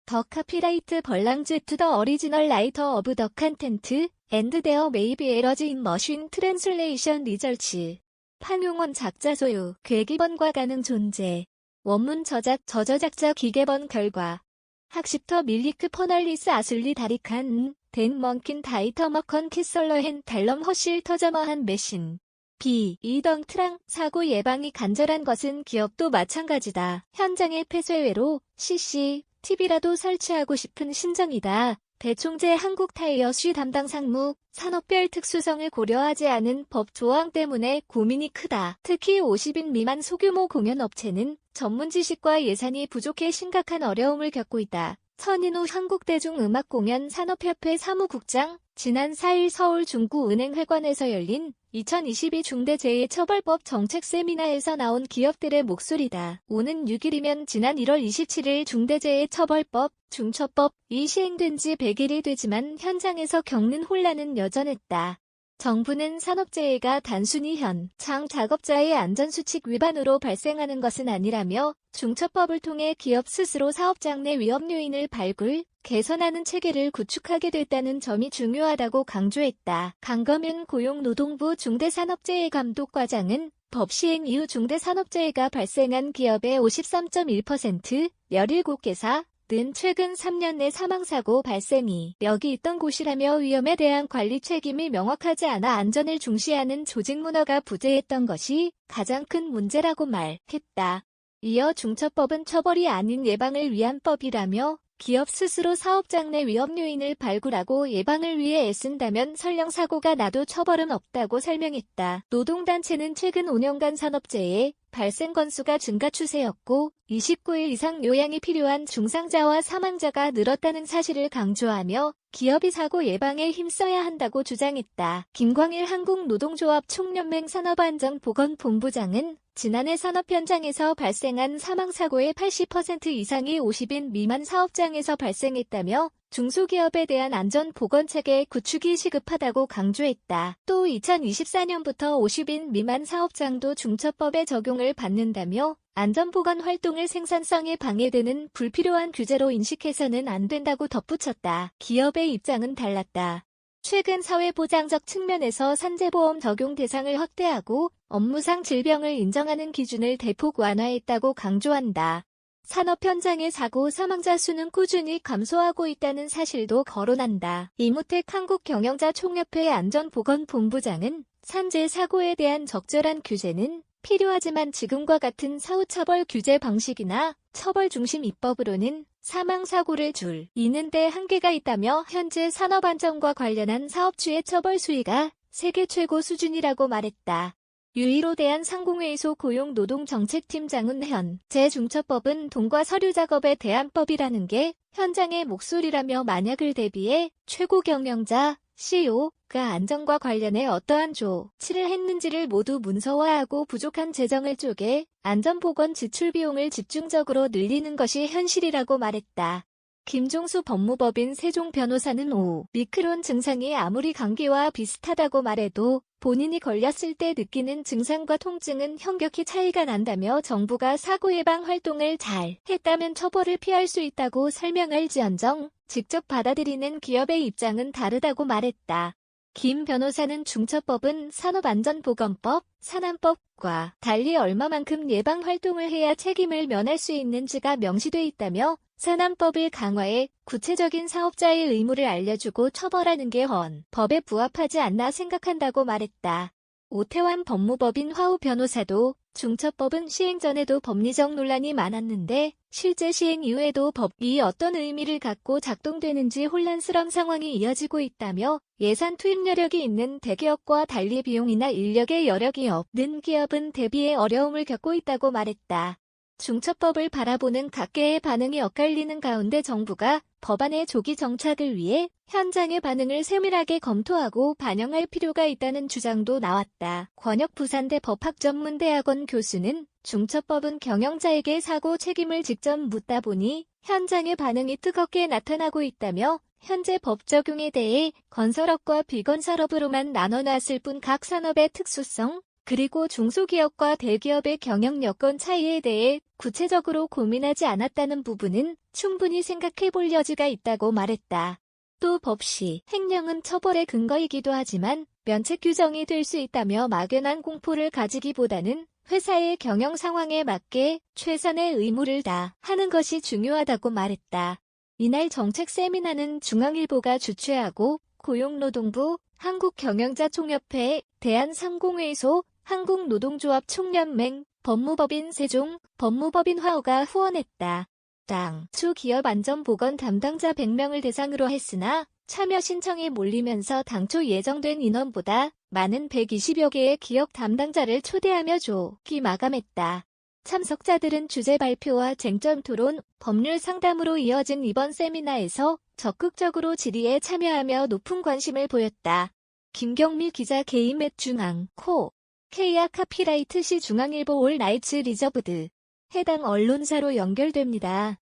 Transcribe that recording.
더 카피라이트 벌랑즈 투 더 어리지널 라이터 오브 더 컨텐트 앤드 데어 메이비 에러즈 인 머신 트랜슬레이션 리저치. 판용원 작자 소유, 괴기번과 가능 존재. 원문 저작, 저저작자 기계번 결과. 학습터 밀리크 퍼널리스 아슬리 다리칸, 댄 먼킨 다이터 머컨 키설러헨 달럼 허실 터저머한 메신. B. 이덩 트랑, 사고 예방이 간절한 것은 기업도 마찬가지다. 현장의 폐쇄외로 CC, TV라도 설치하고 싶은 심정이다. 배총재 한국타이어시 담당 상무, 산업별 특수성을 고려하지 않은 법 조항 때문에 고민이 크다. 특히 50인 미만 소규모 공연업체는 전문 지식과 예산이 부족해 심각한 어려움을 겪고 있다. 천인우 한국대중음악공연 산업협회 사무국장, 지난 4일 서울 중구은행회관에서 열린 2022 중대재해처벌법 정책 세미나에서 나온 기업들의 목소리다. 오는 6일이면 지난 1월 27일 중대재해처벌법, 중처법이 시행된 지 100일이 되지만 현장에서 겪는 혼란은 여전했다. 정부는 산업재해가 단순히 현장 작업자의 안전수칙 위반으로 발생하는 것은 아니라며 중처법을 통해 기업 스스로 사업장 내 위험 요인을 발굴, 개선하는 체계를 구축하게 됐다는 점이 중요하다고 강조했다. 강검윤 고용노동부 중대산업재해감독과장은 법 시행 이후 중대산업재해가 발생한 기업의 53.1%, 17개사, 는 최근 3년 내 사망사고 발생이 여기 있던 곳이라며 위험에 대한 관리 책임이 명확하지 않아 안전을 중시하는 조직 문화가 부재했던 것이 가장 큰 문제라고 말했다. 이어 중처법은 처벌이 아닌 예방을 위한 법이라며 기업 스스로 사업장 내 위험 요인을 발굴하고 예방을 위해 애쓴다면 설령 사고가 나도 처벌은 없다고 설명했다. 노동단체는 최근 5년간 산업재해 발생 건수가 증가 추세였고 29일 이상 요양이 필요한 중상자와 사망자가 늘었다는 사실을 강조하며 기업이 사고 예방에 힘써야 한다고 주장했다. 김광일 한국노동조합 총연맹 산업안전보건본부장은 지난해 산업 현장에서 발생한 사망사고의 80% 이상이 50인 미만 사업장에서 발생했다며 중소기업에 대한 안전보건체계 구축이 시급하다고 강조했다. 또 2024년부터 50인 미만 사업장도 중처법의 적용을 받는다며 안전보건 활동을 생산성에 방해되는 불필요한 규제로 인식해서는 안 된다고 덧붙였다. 기업의 입장은 달랐다. 최근 사회보장적 측면에서 산재보험 적용 대상을 확대하고 업무상 질병을 인정하는 기준을 대폭 완화했다고 강조한다. 산업 현장의 사고 사망자 수는 꾸준히 감소하고 있다는 사실도 거론한다. 이무택 한국경영자총협회 안전보건본부장은 산재 사고에 대한 적절한 규제는 필요하지만 지금과 같은 사후처벌 규제 방식이나 처벌 중심 입법으로는 사망사고를 줄이는 데 한계가 있다며 현재 산업안전과 관련한 사업주의 처벌 수위가 세계 최고 수준이라고 말했다. 유일호 대한상공회의소 고용노동정책팀장은 현재 중처법은 돈과 서류 작업에 대한 법이라는 게 현장의 목소리라며 만약을 대비해 최고 경영자 CEO가 안전과 관련해 어떠한 조치를 했는지를 모두 문서화하고 부족한 재정을 쪼개 안전보건 지출 비용을 집중적으로 늘리는 것이 현실이라고 말했다. 김종수 법무법인 세종 변호사는 오미크론 증상이 아무리 감기와 비슷하다고 말해도 본인이 걸렸을 때 느끼는 증상과 통증은 현격히 차이가 난다며 정부가 사고 예방 활동을 잘 했다면 처벌을 피할 수 있다고 설명할지언정 직접 받아들이는 기업의 입장은 다르다고 말했다. 김 변호사는 중처법은 산업안전보건법, 산안법과 달리 얼마만큼 예방 활동을 해야 책임을 면할 수 있는지가 명시돼 있다며 산안법을 강화해 구체적인 사업자의 의무를 알려주고 처벌하는 게 헌법에 부합하지 않나 생각한다고 말했다. 오태환 법무법인 화우 변호사도 중처법은 시행 전에도 법리적 논란이 많았는데 실제 시행 이후에도 법이 어떤 의미를 갖고 작동되는지 혼란스러운 상황이 이어지고 있다며 예산 투입 여력이 있는 대기업과 달리 비용이나 인력의 여력이 없는 기업은 대비에 어려움을 겪고 있다고 말했다. 중처법을 바라보는 각계의 반응이 엇갈리는 가운데 정부가 법안의 조기 정착을 위해 현장의 반응을 세밀하게 검토하고 반영할 필요가 있다는 주장도 나왔다. 권혁 부산대 법학전문대학원 교수는 중처법은 경영자에게 사고 책임을 직접 묻다 보니 현장의 반응이 뜨겁게 나타나고 있다며 현재 법 적용에 대해 건설업과 비건설업으로만 나눠놨을 뿐 각 산업의 특수성, 그리고 중소기업과 대기업의 경영 여건 차이에 대해 구체적으로 고민하지 않았다는 부분은 충분히 생각해 볼 여지가 있다고 말했다. 또 법시, 행령은 처벌의 근거이기도 하지만 면책 규정이 될 수 있다며 막연한 공포를 가지기보다는 회사의 경영 상황에 맞게 최선의 의무를 다하는 것이 중요하다고 말했다. 이날 정책 세미나는 중앙일보가 주최하고 고용노동부, 한국경영자총협회, 대한상공회의소, 한국노동조합 총연맹, 법무법인 세종, 법무법인 화오가 후원했다. 당초 기업 안전보건 담당자 100명을 대상으로 했으나 참여 신청이 몰리면서 당초 예정된 인원보다 많은 120여 개의 기업 담당자를 초대하며 조기 마감했다. 참석자들은 주제 발표와 쟁점 토론, 법률 상담으로 이어진 이번 세미나에서 적극적으로 질의에 참여하며 높은 관심을 보였다. 김경미 기자 개인 맵 중앙, K야 카피라이트 시 중앙일보 올 나이츠 리저브드. 해당 언론사로 연결됩니다.